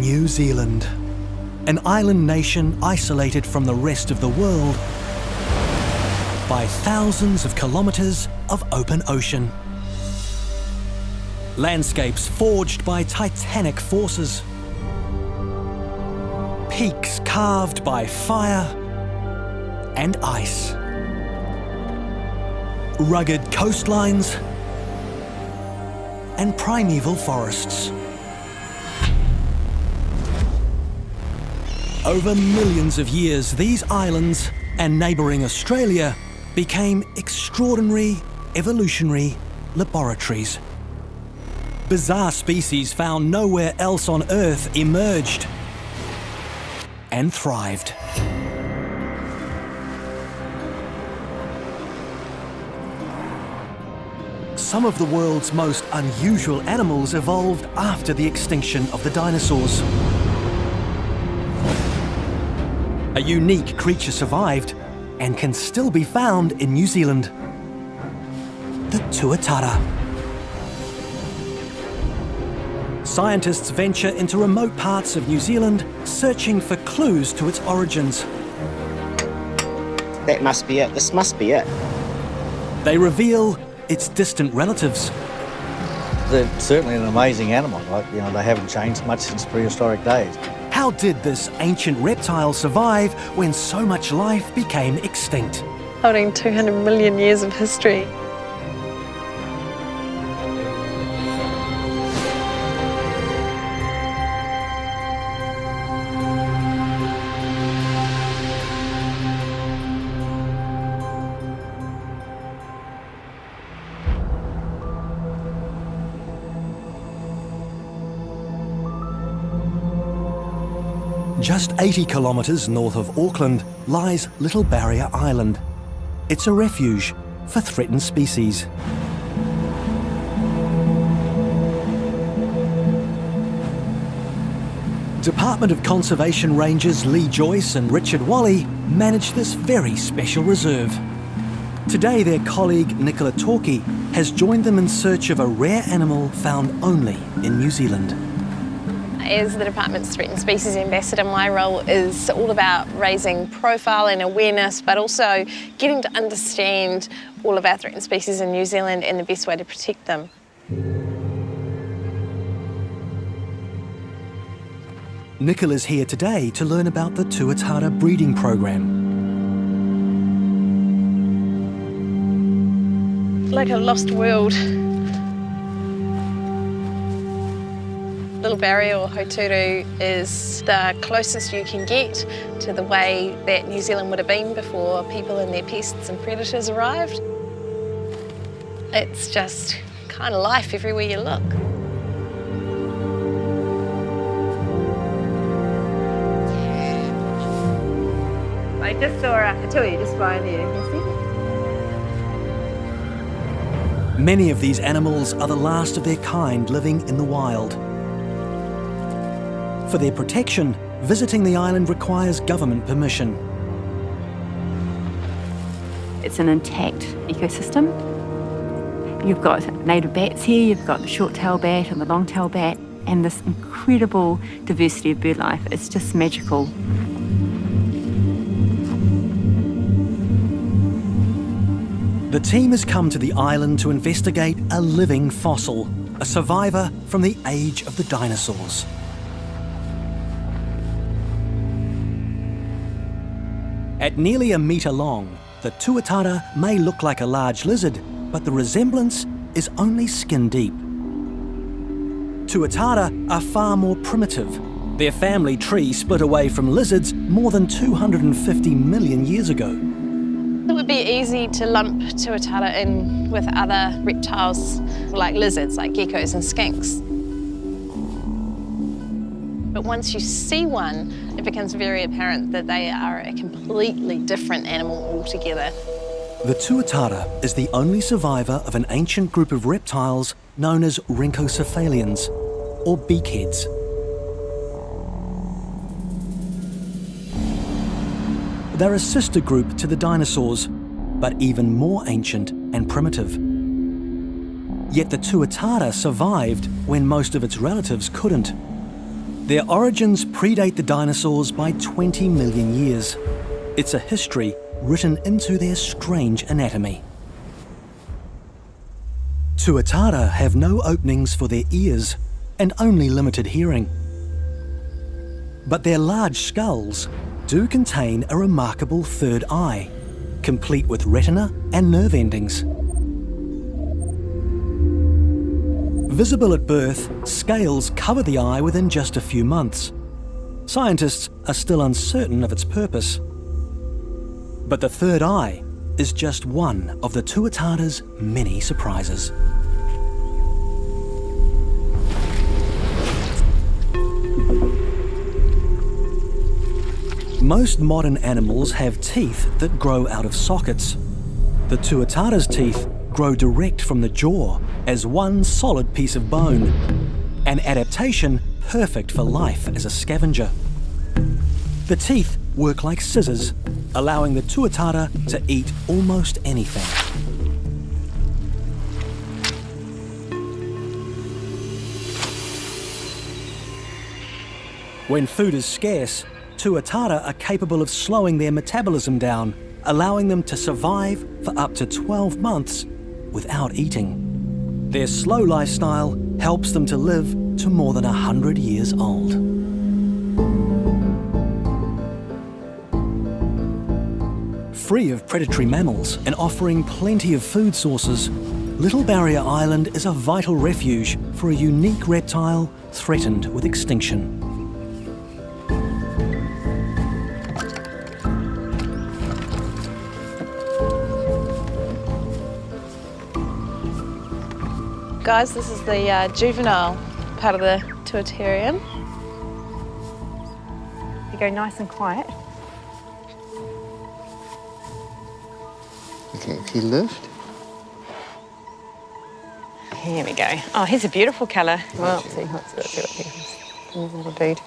New Zealand, an island nation isolated from the rest of the world by thousands of kilometres of open ocean. Landscapes forged by titanic forces. Peaks carved by fire and ice. Rugged coastlines and primeval forests. Over millions of years, these islands and neighbouring Australia became extraordinary evolutionary laboratories. Bizarre species found nowhere else on Earth emerged and thrived. Some of the world's most unusual animals evolved after the extinction of the dinosaurs. A unique creature survived and can still be found in New Zealand. The tuatara. Scientists venture into remote parts of New Zealand searching for clues to its origins. That must be it. This must be it. They reveal its distant relatives. They're certainly an amazing animal. They haven't changed much since prehistoric days. How did this ancient reptile survive when so much life became extinct? Holding 200 million years of history. Just 80 kilometres north of Auckland lies Little Barrier Island. It's a refuge for threatened species. Department of Conservation Rangers Lee Joyce and Richard Wally manage this very special reserve. Today their colleague Nicola Torquay has joined them in search of a rare animal found only in New Zealand. As the Department's Threatened Species Ambassador, my role is all about raising profile and awareness, but also getting to understand all of our threatened species in New Zealand and the best way to protect them. Nicola's here today to learn about the tuatara breeding program. Like a lost world. Little Barrier or Hauturu is the closest you can get to the way that New Zealand would have been before people and their pests and predators arrived. It's just kind of life everywhere you look. I just saw a tui just by there, you see? Many of these animals are the last of their kind living in the wild. For their protection, visiting the island requires government permission. It's an intact ecosystem. You've got native bats here, you've got the short-tailed bat and the long-tailed bat, and this incredible diversity of bird life. It's just magical. The team has come to the island to investigate a living fossil, a survivor from the age of the dinosaurs. At nearly a metre long, the tuatara may look like a large lizard, but the resemblance is only skin deep. Tuatara are far more primitive. Their family tree split away from lizards more than 250 million years ago. It would be easy to lump tuatara in with other reptiles like lizards, like geckos and skinks. But once you see one, it becomes very apparent that they are a completely different animal altogether. The tuatara is the only survivor of an ancient group of reptiles known as rhynchocephalians, or beakheads. They're a sister group to the dinosaurs, but even more ancient and primitive. Yet the tuatara survived when most of its relatives couldn't. Their origins predate the dinosaurs by 20 million years. It's a history written into their strange anatomy. Tuatara have no openings for their ears and only limited hearing. But their large skulls do contain a remarkable third eye, complete with retina and nerve endings. Visible at birth, scales cover the eye within just a few months. Scientists are still uncertain of its purpose. But the third eye is just one of the Tuatara's many surprises. Most modern animals have teeth that grow out of sockets. The Tuatara's teeth grow direct from the jaw as one solid piece of bone, an adaptation perfect for life as a scavenger. The teeth work like scissors, allowing the Tuatara to eat almost anything. When food is scarce, Tuatara are capable of slowing their metabolism down, allowing them to survive for up to 12 months without eating. Their slow lifestyle helps them to live to more than 100 years old. Free of predatory mammals and offering plenty of food sources, Little Barrier Island is a vital refuge for a unique reptile threatened with extinction. Guys, this is the juvenile part of the Tuatarium. You go nice and quiet. Okay, if you lift. Here we go. Oh, here's a beautiful colour. Well, see what he little dude.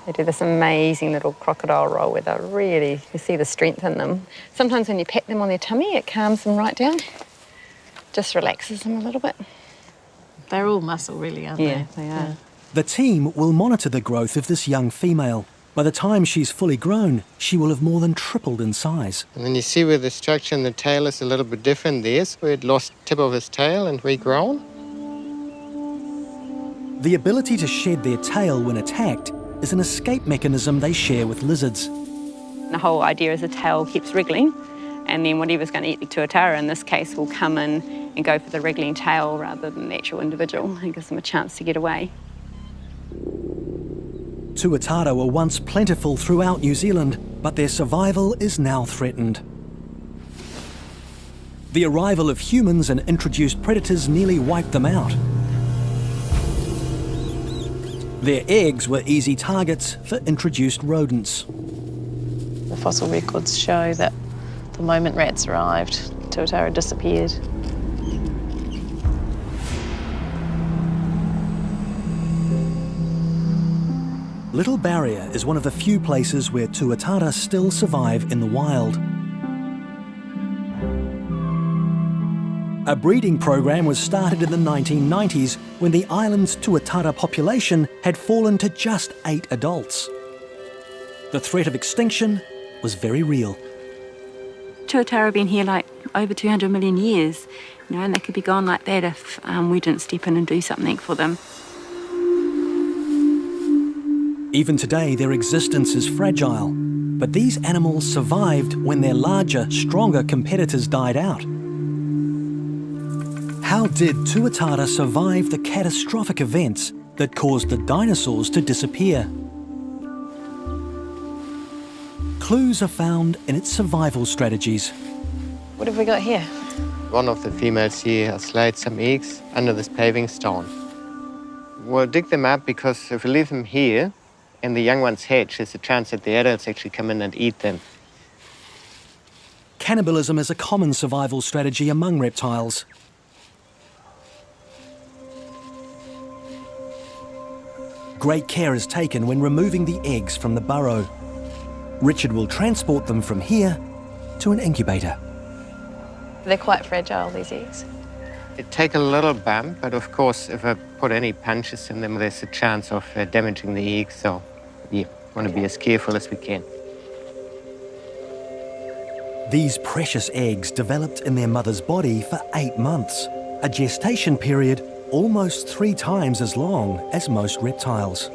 They do this amazing little crocodile roll where they're really, you see the strength in them. Sometimes when you pat them on their tummy, it calms them right down. Just relaxes them a little bit. They're all muscle, really, aren't they? Yeah, they are. The team will monitor the growth of this young female. By the time she's fully grown, she will have more than tripled in size. And then you see where the structure in the tail is a little bit different. There's where it lost the tip of his tail and regrown. The ability to shed their tail when attacked is an escape mechanism they share with lizards. The whole idea is the tail keeps wriggling, and then whatever's going to eat the Tuatara in this case will come in and go for the wriggling tail rather than the actual individual. It gives them a chance to get away. Tuatara were once plentiful throughout New Zealand, but their survival is now threatened. The arrival of humans and introduced predators nearly wiped them out. Their eggs were easy targets for introduced rodents. The fossil records show that the moment rats arrived, Tuatara disappeared. Little Barrier is one of the few places where Tuatara still survive in the wild. A breeding program was started in the 1990s when the island's Tuatara population had fallen to just 8 adults. The threat of extinction was very real. Tuatara have been here like over 200 million years, and they could be gone like that if we didn't step in and do something for them. Even today, their existence is fragile, but these animals survived when their larger, stronger competitors died out. How did Tuatara survive the catastrophic events that caused the dinosaurs to disappear? Clues are found in its survival strategies. What have we got here? One of the females here has laid some eggs under this paving stone. We'll dig them up because if we leave them here and the young ones hatch, there's a chance that the adults actually come in and eat them. Cannibalism is a common survival strategy among reptiles. Great care is taken when removing the eggs from the burrow. Richard will transport them from here to an incubator. They're quite fragile, these eggs. It take a little bump, but of course, if I put any punches in them, there's a chance of damaging the egg. So, yeah, want to be as careful as we can. These precious eggs developed in their mother's body for 8 months, a gestation period almost 3 times as long as most reptiles.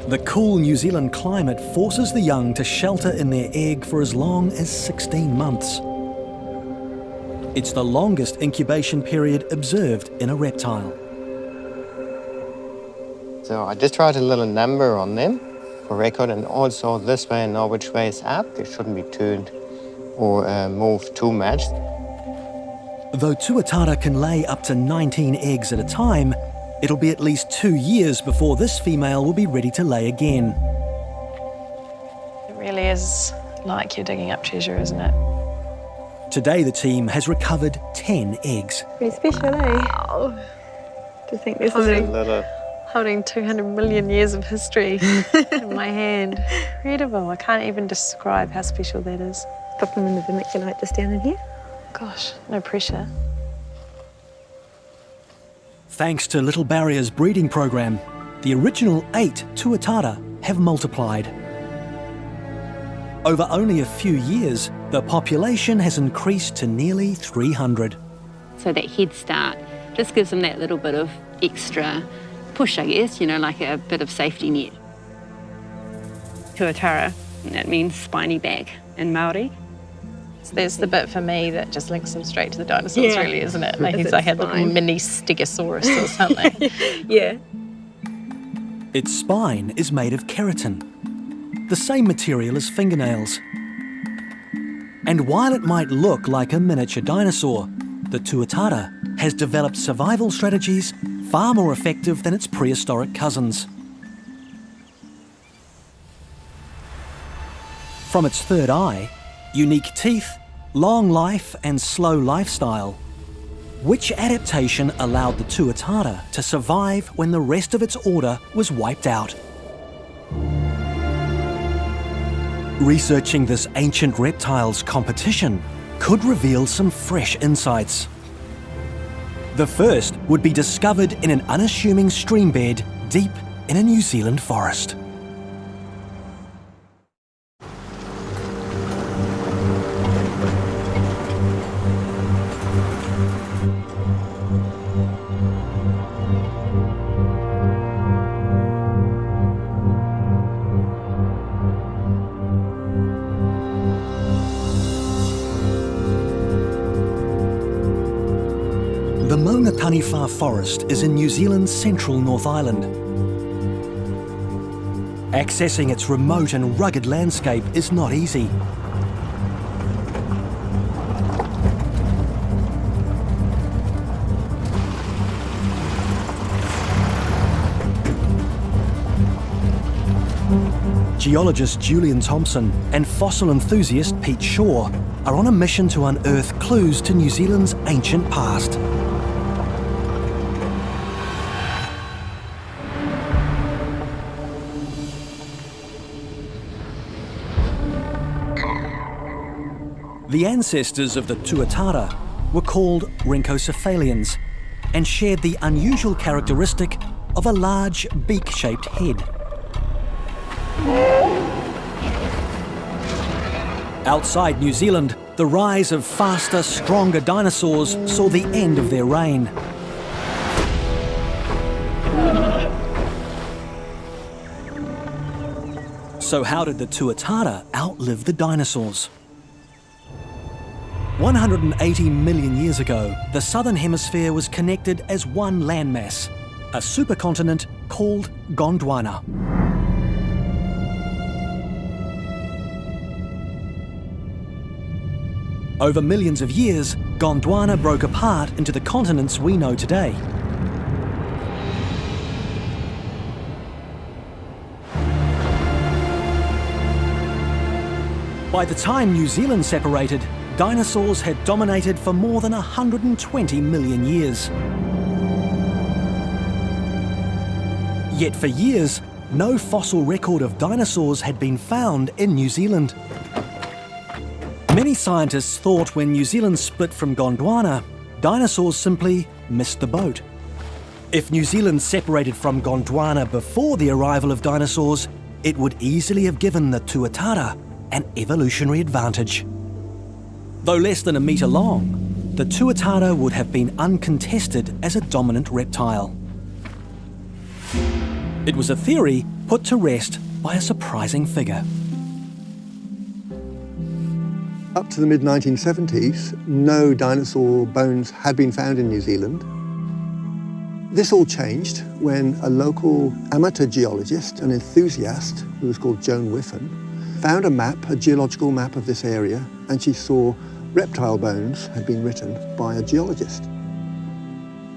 The cool New Zealand climate forces the young to shelter in their egg for as long as 16 months. It's the longest incubation period observed in a reptile. So I just write a little number on them for record, and also this way I know which way is up. It shouldn't be turned or moved too much. Though tuatara can lay up to 19 eggs at a time, it'll be at least 2 years before this female will be ready to lay again. It really is like you're digging up treasure, isn't it? Today the team has recovered 10 eggs. Pretty special, eh? Wow. To think this A is little. Holding 200 million years of history in my hand. Incredible. I can't even describe how special that is. pop them in the vermiculite just down in here. Gosh, no pressure. Thanks to Little Barrier's breeding program, the original 8 tuatara have multiplied. Over only a few years, the population has increased to nearly 300. So that head start just gives them that little bit of extra push, I guess, you know, like a bit of safety net. Tuatara, that means spiny back in Māori. So there's the bit for me that just links them straight to the dinosaurs, Yeah. really, isn't it? Like Is he's it like a little spine? mini stegosaurus or something. Yeah. Its spine is made of keratin, the same material as fingernails. And while it might look like a miniature dinosaur, the tuatara has developed survival strategies far more effective than its prehistoric cousins. From its third eye, unique teeth, long life and slow lifestyle, which adaptation allowed the tuatara to survive when the rest of its order was wiped out? Researching this ancient reptile's competition could reveal some fresh insights. The first would be discovered in an unassuming stream bed deep in a New Zealand forest. The Maunga Forest is in New Zealand's central North Island. Accessing its remote and rugged landscape is not easy. Geologist Julian Thompson and fossil enthusiast Pete Shaw are on a mission to unearth clues to New Zealand's ancient past. The ancestors of the tuatara were called rhynchocephalians and shared the unusual characteristic of a large beak-shaped head. Outside New Zealand, the rise of faster, stronger dinosaurs saw the end of their reign. So how did the tuatara outlive the dinosaurs? 180 million years ago, the southern hemisphere was connected as one landmass, a supercontinent called Gondwana. Over millions of years, Gondwana broke apart into the continents we know today. By the time New Zealand separated, dinosaurs had dominated for more than 120 million years. Yet for years, no fossil record of dinosaurs had been found in New Zealand. Many Many scientists thought when New Zealand split from Gondwana, dinosaurs simply missed the boat. If New Zealand separated from Gondwana before the arrival of dinosaurs, it would easily have given the tuatara an evolutionary advantage. Though less than a metre long, the tuatara would have been uncontested as a dominant reptile. It was a theory put to rest by a surprising figure. Up to the mid-1970s, no dinosaur bones had been found in New Zealand. This all changed when a local amateur geologist, an enthusiast, who was called Joan Whiffen, found a map, a geological map of this area, and she saw reptile bones had been written by a geologist.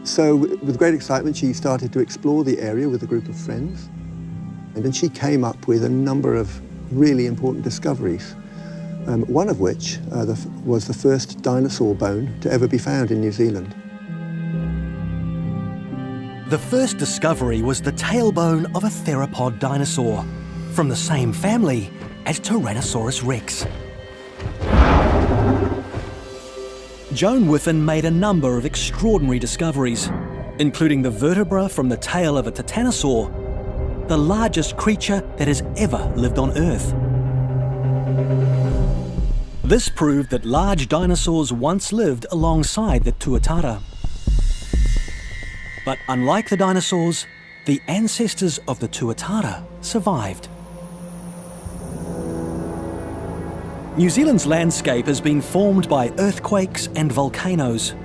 So with great excitement, she started to explore the area with a group of friends. And then she came up with a number of really important discoveries, one of which was the first dinosaur bone to ever be found in New Zealand. The first discovery was the tailbone of a theropod dinosaur, from the same family as Tyrannosaurus rex. Joan Whiffen made a number of extraordinary discoveries, including the vertebra from the tail of a titanosaur, the largest creature that has ever lived on Earth. This proved that large dinosaurs once lived alongside the tuatara. But unlike the dinosaurs, the ancestors of the tuatara survived. New Zealand's landscape has been formed by earthquakes and volcanoes.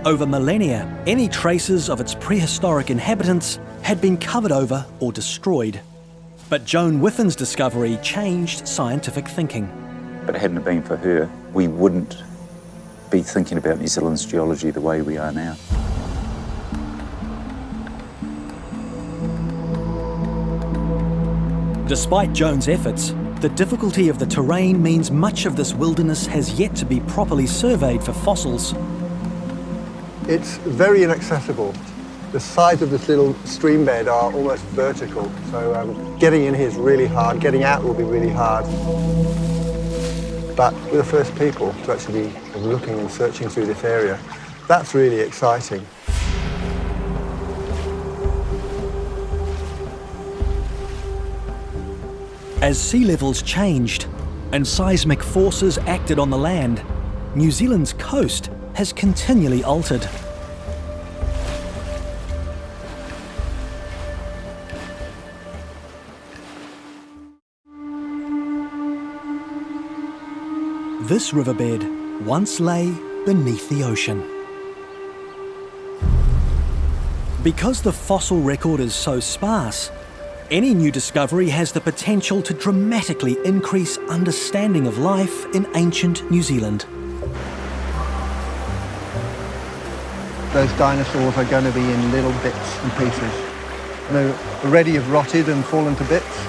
Over millennia, any traces of its prehistoric inhabitants had been covered over or destroyed. But Joan Whiffen's discovery changed scientific thinking. But hadn't it been for her, we wouldn't be thinking about New Zealand's geology the way we are now. Despite Joan's efforts, the difficulty of the terrain means much of this wilderness has yet to be properly surveyed for fossils. It's very inaccessible. The sides of this little stream bed are almost vertical, so getting in here is really hard. Getting out will be really hard. But we're the first people to actually be looking and searching through this area. That's really exciting. As sea levels changed and seismic forces acted on the land, New Zealand's coast has continually altered. This riverbed once lay beneath the ocean. Because the fossil record is so sparse, any new discovery has the potential to dramatically increase understanding of life in ancient New Zealand. Those dinosaurs are going to be in little bits and pieces. They already have rotted and fallen to bits,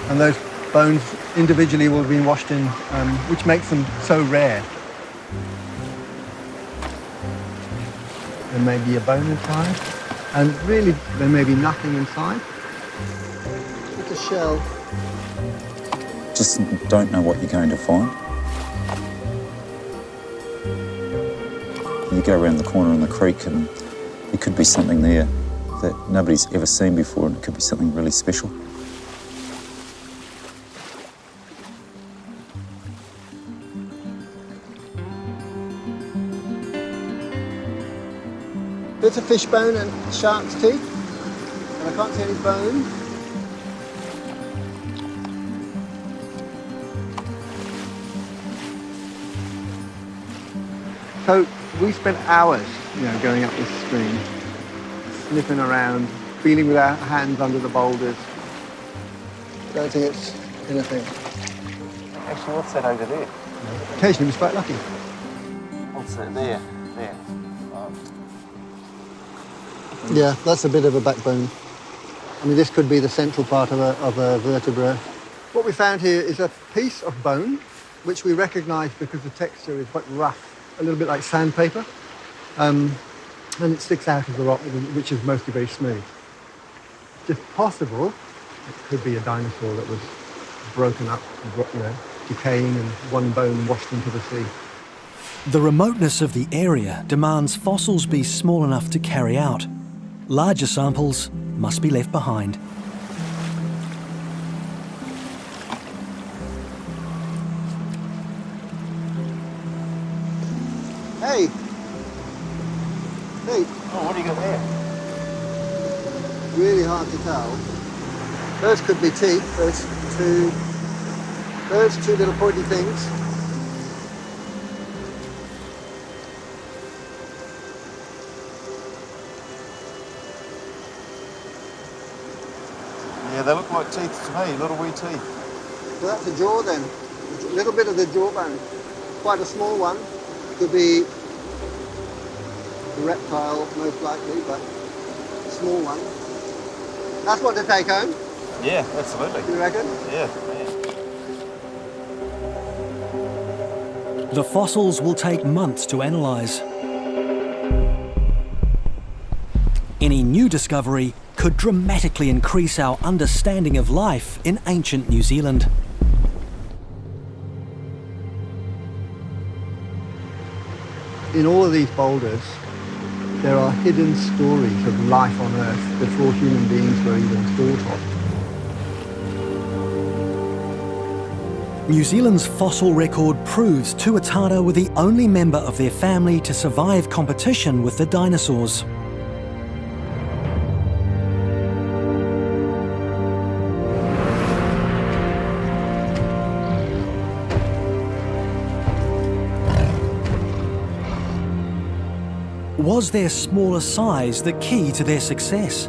and those bones individually will have been washed in, which makes them so rare. There may be a bone inside, and really there may be nothing inside. It's a shell. Just don't know what you're going to find. You go around the corner in the creek and there could be something there that nobody's ever seen before, and it could be something really special. There's a fish bone and shark's teeth, and I can't see any bone. So we spent hours, going up this stream, sniffing around, feeling with our hands under the boulders. I don't think it's anything. Actually, what's that over there? Occasionally we're quite lucky. What's that there? There. Yeah, that's a bit of a backbone. I mean, this could be the central part of a vertebra. What we found here is a piece of bone, which we recognise because the texture is quite rough, a little bit like sandpaper, and it sticks out of the rock, which is mostly very smooth. It's possible it could be a dinosaur that was broken up, decaying, and one bone washed into the sea. The remoteness of the area demands fossils be small enough to carry out. Larger samples must be left behind. Hey! Hey! Oh, what do you got there? Really hard to tell. Those could be teeth, those two little pointy things. Yeah, they look like teeth to me, little wee teeth. So that's a jaw then. A little bit of the jawbone. Quite a small one. Could be a reptile most likely, but a small one. That's what to take home, Yeah, absolutely. you reckon? Yeah. The fossils will take months to analyse. Any new discovery could dramatically increase our understanding of life in ancient New Zealand. In all of these boulders, there are hidden stories of life on Earth before human beings were even thought of. New Zealand's fossil record proves tuatara were the only member of their family to survive competition with the dinosaurs. Was their smaller size the key to their success?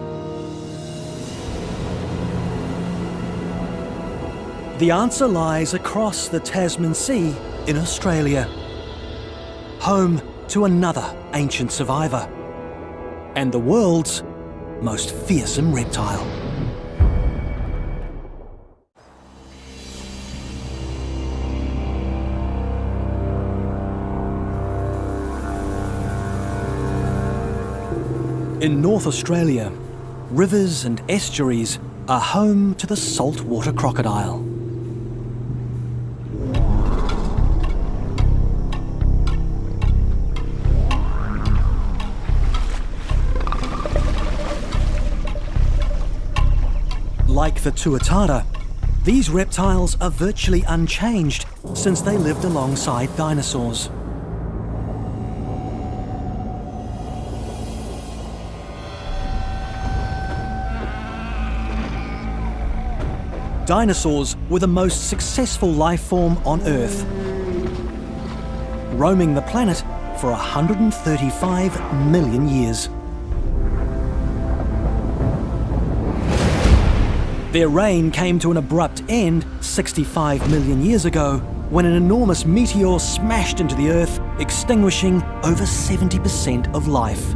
The answer lies across the Tasman Sea in Australia, home to another ancient survivor, and the world's most fearsome reptile. In North Australia, rivers and estuaries are home to the saltwater crocodile. Like the tuatara, these reptiles are virtually unchanged since they lived alongside dinosaurs. Dinosaurs were the most successful life form on Earth, roaming the planet for 135 million years. Their reign came to an abrupt end 65 million years ago when an enormous meteor smashed into the Earth, extinguishing over 70% of life.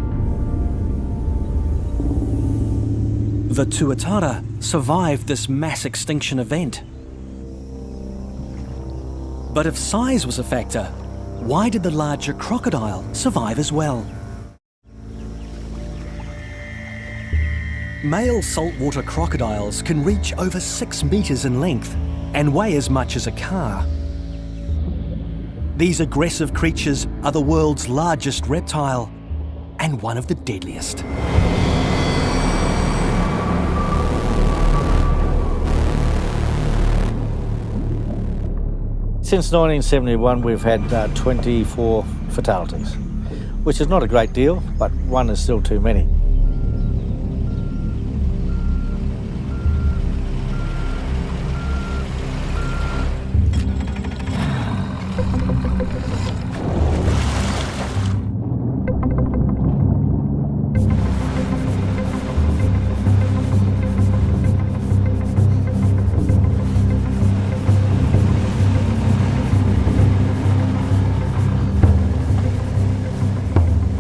The tuatara survived this mass extinction event. But if size was a factor, why did the larger crocodile survive as well? Male saltwater crocodiles can reach over 6 meters in length and weigh as much as a car. These aggressive creatures are the world's largest reptile and one of the deadliest. Since 1971, we've had 24 fatalities, which is not a great deal, but one is still too many.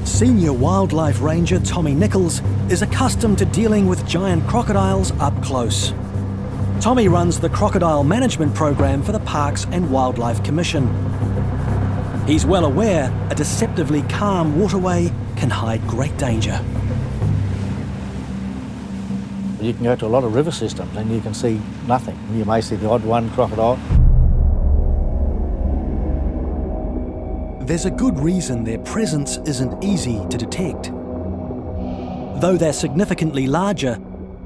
Senior wildlife ranger Tommy Nichols is accustomed to dealing with giant crocodiles up close. Tommy runs the crocodile management program for the Parks and Wildlife Commission. He's well aware a deceptively calm waterway can hide great danger. You can go to a lot of river systems and you can see nothing. You may see the odd one crocodile. There's a good reason their presence isn't easy to detect. Though they're significantly larger,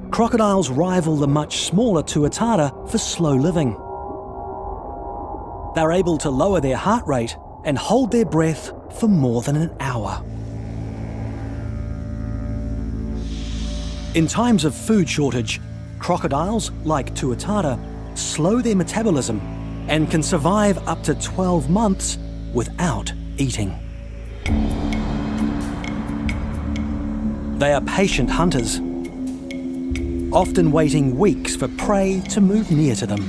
crocodiles rival the much smaller tuatara for slow living. They're able to lower their heart rate and hold their breath for more than an hour. In times of food shortage, crocodiles, like tuatara, slow their metabolism and can survive up to 12 months without eating. They are patient hunters, often waiting weeks for prey to move near to them.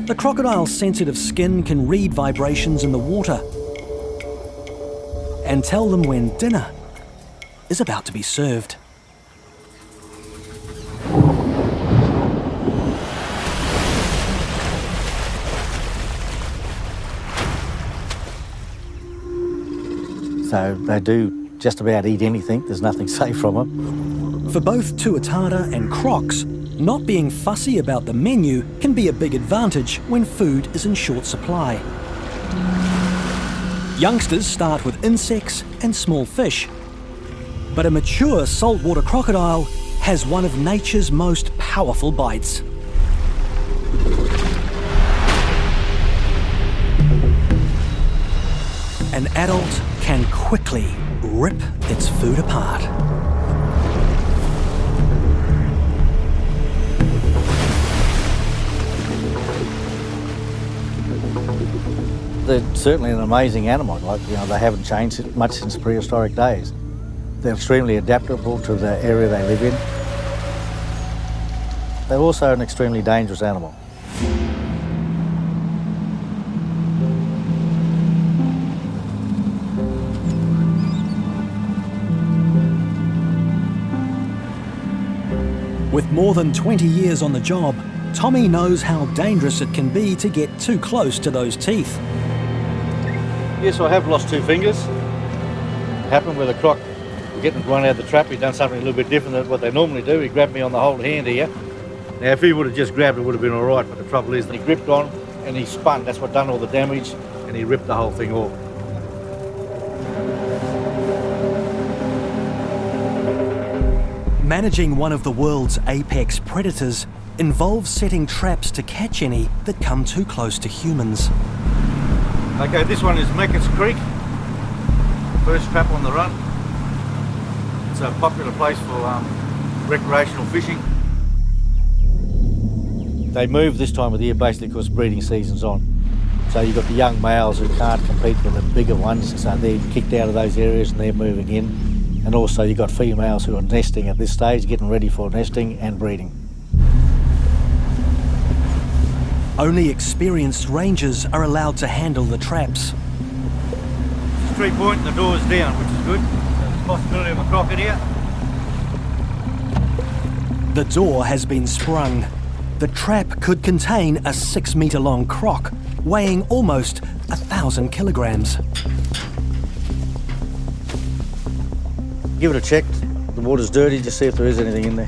The crocodile's sensitive skin can read vibrations in the water and tell them when dinner is about to be served. So they do just about eat anything. There's nothing safe from them. For both tuatara and crocs, not being fussy about the menu can be a big advantage when food is in short supply. Youngsters start with insects and small fish, but a mature saltwater crocodile has one of nature's most powerful bites. An adult can quickly rip its food apart. They're certainly an amazing animal. They haven't changed much since prehistoric days. They're extremely adaptable to the area they live in. They're also an extremely dangerous animal. With more than 20 years on the job, Tommy knows how dangerous it can be to get too close to those teeth. Yes, I have lost 2 fingers. Happened with a croc getting one out of the trap. He'd done something a little bit different than what they normally do. He grabbed me on the whole hand here. Now, if he would have just grabbed it, would have been all right, but the trouble is that he gripped on and he spun. That's what done all the damage, and he ripped the whole thing off. Managing one of the world's apex predators involves setting traps to catch any that come too close to humans. Okay, this one is Meckett's Creek. First trap on the run. It's a popular place for recreational fishing. They move this time of the year basically because breeding season's on. So you've got the young males who can't compete with the bigger ones, so they're kicked out of those areas and they're moving in. And also you've got females who are nesting at this stage, getting ready for nesting and breeding. Only experienced rangers are allowed to handle the traps. It's 3 point and the door's down, which is good. There's a possibility of a croc in here. The door has been sprung. The trap could contain a 6-metre long croc, weighing almost 1,000 kilograms. Give it a check. The water's dirty, just see if there is anything in there.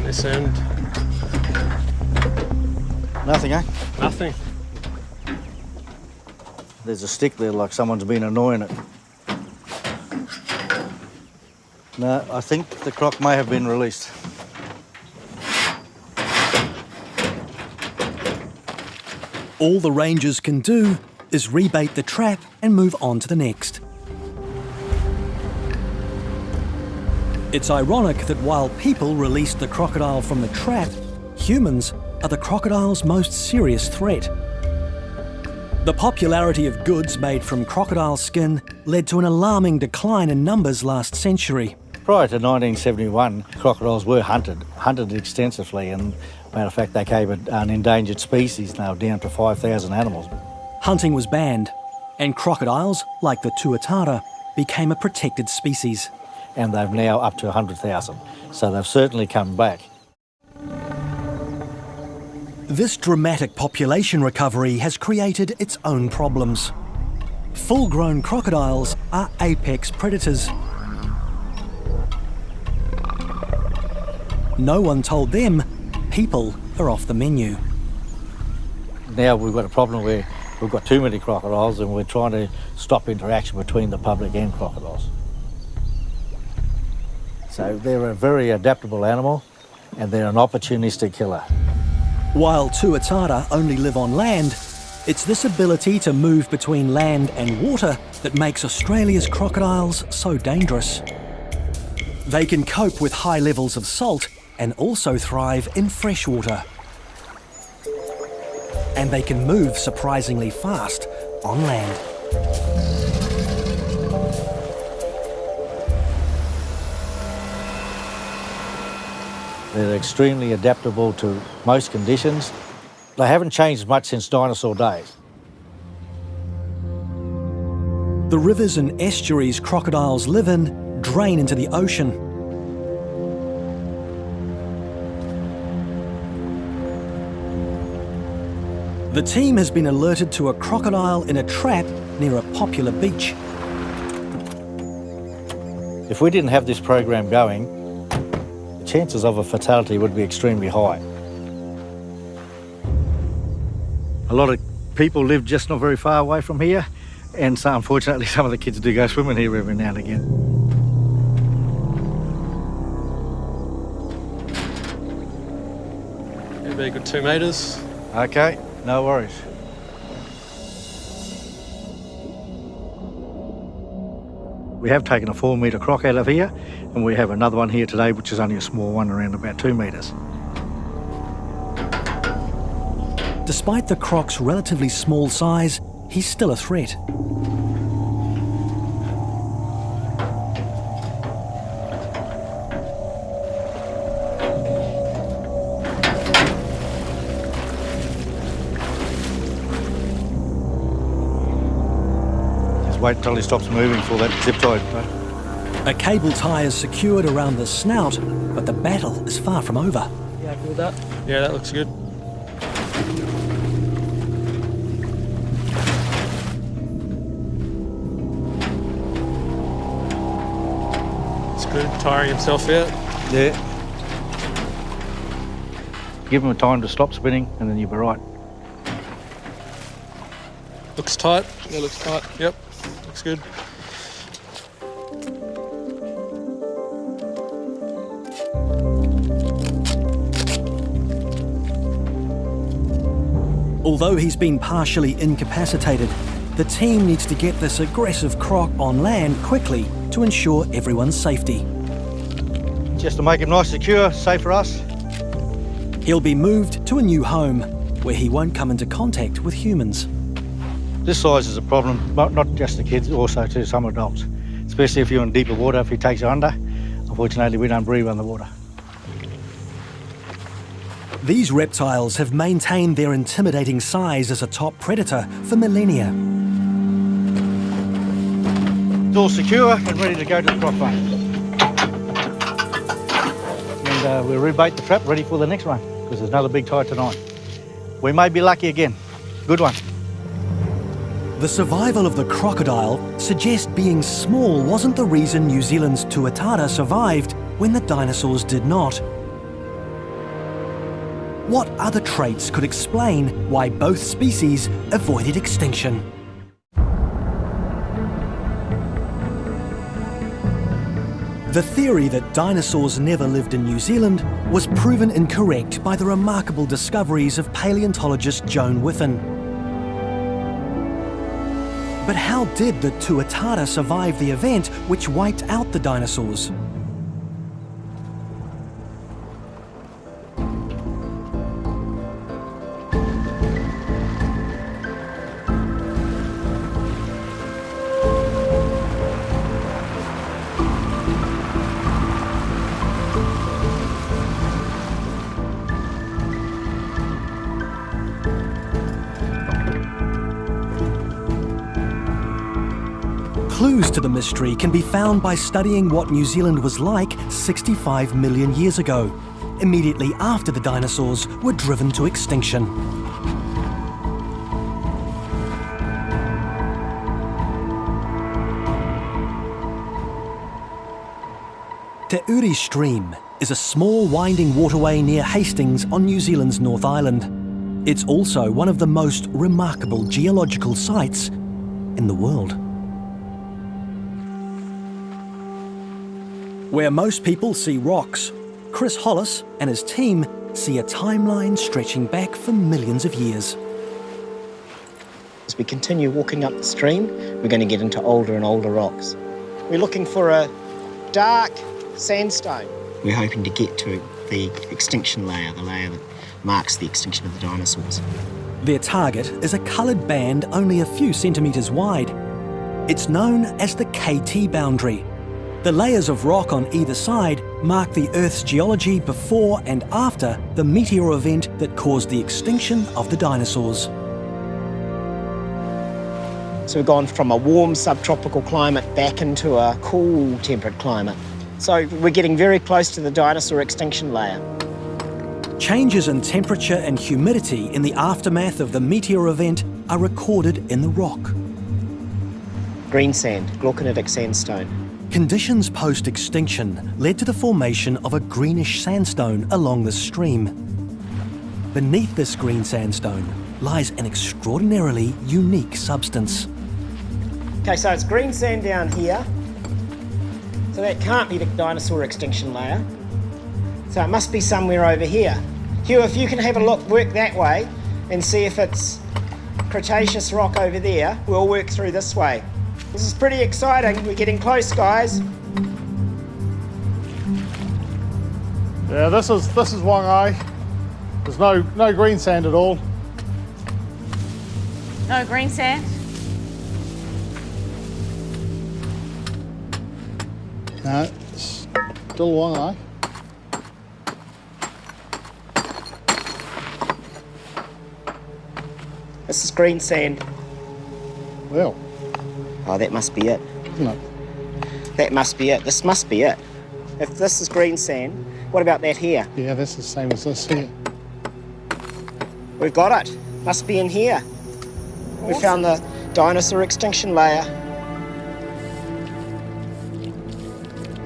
This end. Nothing, eh? Nothing. There's a stick there like someone's been annoying it. No, I think the croc may have been released. All the rangers can do is rebait the trap and move on to the next. It's ironic that while people released the crocodile from the trap, humans are the crocodile's most serious threat. The popularity of goods made from crocodile skin led to an alarming decline in numbers last century. Prior to 1971, crocodiles were hunted extensively, and matter of fact, they became an endangered species, now down to 5,000 animals. Hunting was banned, and crocodiles, like the tuatara, became a protected species. And they've now up to 100,000, so they've certainly come back. This dramatic population recovery has created its own problems. Full-grown crocodiles are apex predators. no one told them people are off the menu. Now we've got a problem where we've got too many crocodiles and we're trying to stop interaction between the public and crocodiles. So they're a very adaptable animal and they're an opportunistic killer. While tuatara only live on land, it's this ability to move between land and water that makes Australia's crocodiles so dangerous. They can cope with high levels of salt and also thrive in freshwater. And they can move surprisingly fast on land. They're extremely adaptable to most conditions. They haven't changed much since dinosaur days. The rivers and estuaries crocodiles live in drain into the ocean. The team has been alerted to a crocodile in a trap near a popular beach. If we didn't have this program going, the chances of a fatality would be extremely high. A lot of people live just not very far away from here, and so unfortunately some of the kids do go swimming here every now and again. It'd be a good 2 metres. Okay, no worries. We have taken a 4 metre croc out of here, and we have another one here today, which is only a small one, around about 2 metres. Despite the croc's relatively small size, he's still a threat. Just wait until he stops moving for that zip tie. A cable tie is secured around the snout, but the battle is far from over. You happy with that? Yeah, that looks good. It's good, tiring himself out. Yeah. Give him a time to stop spinning and then you'll be right. Looks tight. Yeah, looks tight. Yep, looks good. Although he's been partially incapacitated, the team needs to get this aggressive croc on land quickly to ensure everyone's safety. Just to make him nice and secure, safe for us. He'll be moved to a new home where he won't come into contact with humans. This size is a problem, not just the kids, also to some adults. Especially if you're in deeper water, if he takes you under. Unfortunately, we don't breathe underwater. These reptiles have maintained their intimidating size as a top predator for millennia. It's all secure and ready to go to the croc farm. And we'll rebait the trap, ready for the next one, because there's another big tie tonight. We may be lucky again. Good one. The survival of the crocodile suggests being small wasn't the reason New Zealand's tuatara survived when the dinosaurs did not. What other traits could explain why both species avoided extinction? The theory that dinosaurs never lived in New Zealand was proven incorrect by the remarkable discoveries of paleontologist Joan Whiffen. But how did the tuatara survive the event which wiped out the dinosaurs? Clues to the mystery can be found by studying what New Zealand was like 65 million years ago, immediately after the dinosaurs were driven to extinction. Te Uri Stream is a small winding waterway near Hastings on New Zealand's North Island. It's also one of the most remarkable geological sites in the world. Where most people see rocks, Chris Hollis and his team see a timeline stretching back for millions of years. As we continue walking up the stream, we're going to get into older and older rocks. We're looking for a dark sandstone. We're hoping to get to the extinction layer, the layer that marks the extinction of the dinosaurs. Their target is a coloured band only a few centimetres wide. It's known as the KT boundary. The layers of rock on either side mark the Earth's geology before and after the meteor event that caused the extinction of the dinosaurs. So we've gone from a warm subtropical climate back into a cool temperate climate. So we're getting very close to the dinosaur extinction layer. Changes in temperature and humidity in the aftermath of the meteor event are recorded in the rock. Green sand, glauconitic sandstone. Conditions post-extinction led to the formation of a greenish sandstone along the stream. Beneath this green sandstone lies an extraordinarily unique substance. Okay, so it's green sand down here. So that can't be the dinosaur extinction layer. So it must be somewhere over here. Hugh, if you can have a look, work that way and see if it's Cretaceous rock over there, we'll work through this way. This is pretty exciting. We're getting close, guys. Yeah, this is Wongai. There's no green sand at all. No green sand? No, it's still Wongai. This is green sand. Well. Oh, that must be it. No. That must be it. This must be it. If this is green sand, what about that here? Yeah, that's the same as this here. We've got it. Must be in here. We found the dinosaur extinction layer.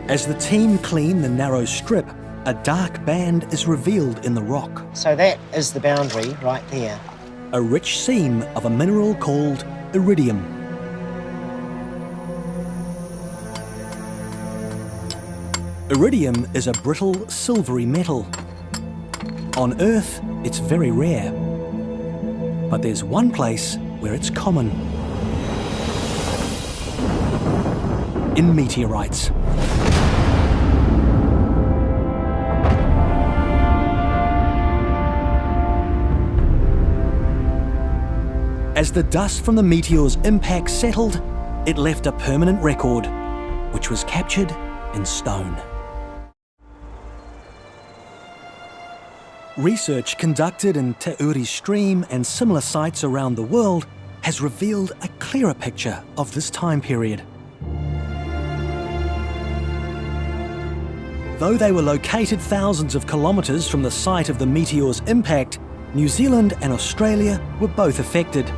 As the team clean the narrow strip, a dark band is revealed in the rock. So that is the boundary right there. A rich seam of a mineral called iridium. Iridium is a brittle, silvery metal. On Earth, it's very rare. But there's one place where it's common. In meteorites. As the dust from the meteor's impact settled, it left a permanent record, which was captured in stone. Research conducted in Te Uri Stream and similar sites around the world has revealed a clearer picture of this time period. Though they were located thousands of kilometres from the site of the meteor's impact, New Zealand and Australia were both affected.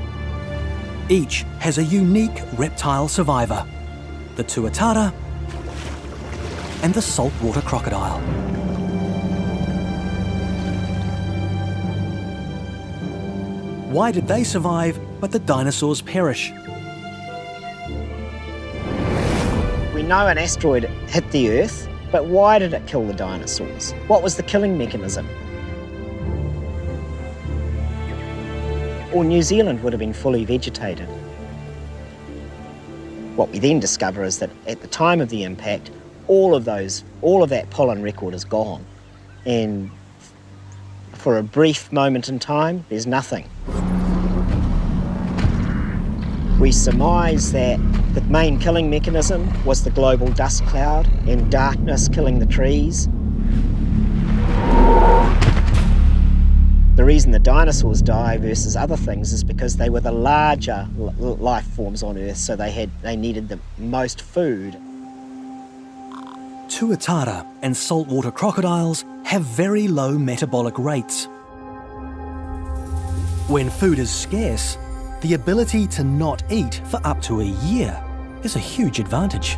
Each has a unique reptile survivor, the tuatara and the saltwater crocodile. Why did they survive, but the dinosaurs perish? We know an asteroid hit the Earth, but why did it kill the dinosaurs? What was the killing mechanism? Or New Zealand would have been fully vegetated. What we then discover is that at the time of the impact, all of that pollen record is gone. And for a brief moment in time, there's nothing. We surmise that the main killing mechanism was the global dust cloud and darkness killing the trees. The reason the dinosaurs die versus other things is because they were the larger life forms on Earth, so they needed the most food. Tuatara and saltwater crocodiles have very low metabolic rates. When food is scarce, the ability to not eat for up to a year is a huge advantage.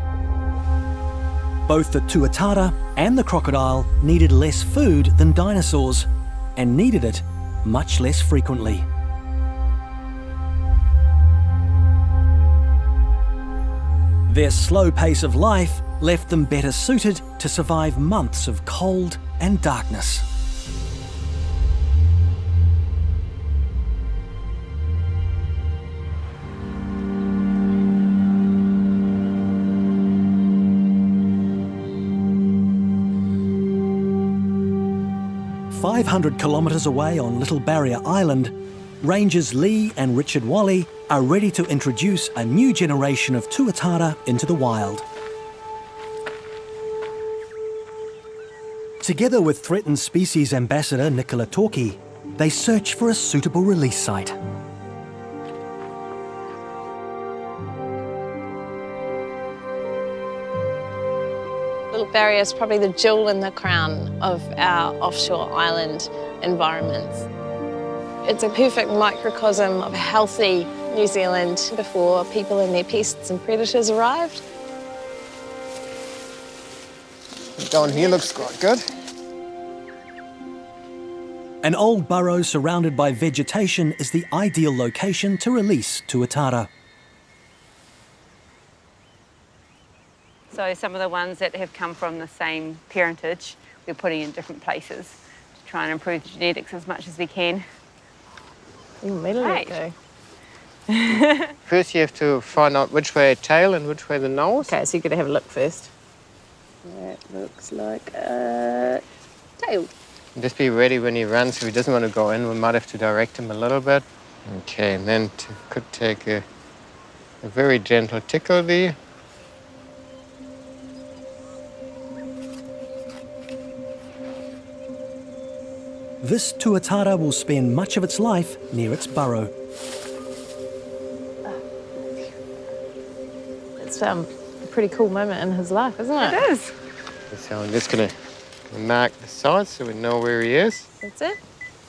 Both the tuatara and the crocodile needed less food than dinosaurs, and needed it much less frequently. Their slow pace of life left them better suited to survive months of cold and darkness. "500 kilometres away on Little Barrier Island, Rangers Lee and Richard Wally are ready to introduce a new generation of tuatara into the wild. Together with threatened species ambassador Nicola Torquay, they search for a suitable release site. Little Barrier is probably the jewel in the crown of our offshore island environments. It's a perfect microcosm of a healthy New Zealand before people and their pests and predators arrived. Down here looks quite good. An old burrow surrounded by vegetation is the ideal location to release tuatara. So some of the ones that have come from the same parentage, we're putting in different places to try and improve the genetics as much as we can. Right. First you have to find out which way a tail and which way the nose. Okay, so you're going to have a look first. That looks like a tail. Just be ready when he runs. If he doesn't want to go in, we might have to direct him a little bit. Okay, and then could take a very gentle tickle there. This tuatara will spend much of its life near its burrow. It's a pretty cool moment in his life, isn't it? It is. So I'm just going to mark the side so we know where he is. That's it.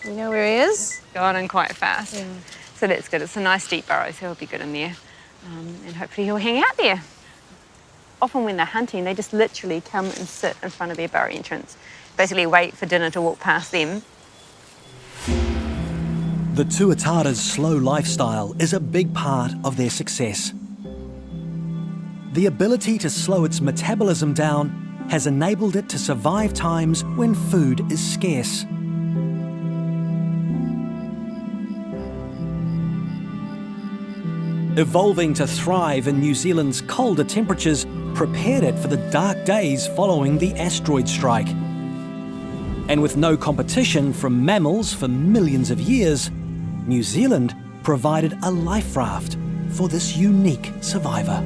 You know where he is? Gone in quite fast. Yeah. So that's good. It's a nice deep burrow, so he'll be good in there. And hopefully he'll hang out there. Often when they're hunting, they just literally come and sit in front of their burrow entrance. Basically wait for dinner to walk past them. The tuatara's slow lifestyle is a big part of their success. The ability to slow its metabolism down has enabled it to survive times when food is scarce. Evolving to thrive in New Zealand's colder temperatures prepared it for the dark days following the asteroid strike. And with no competition from mammals for millions of years, New Zealand provided a life raft for this unique survivor.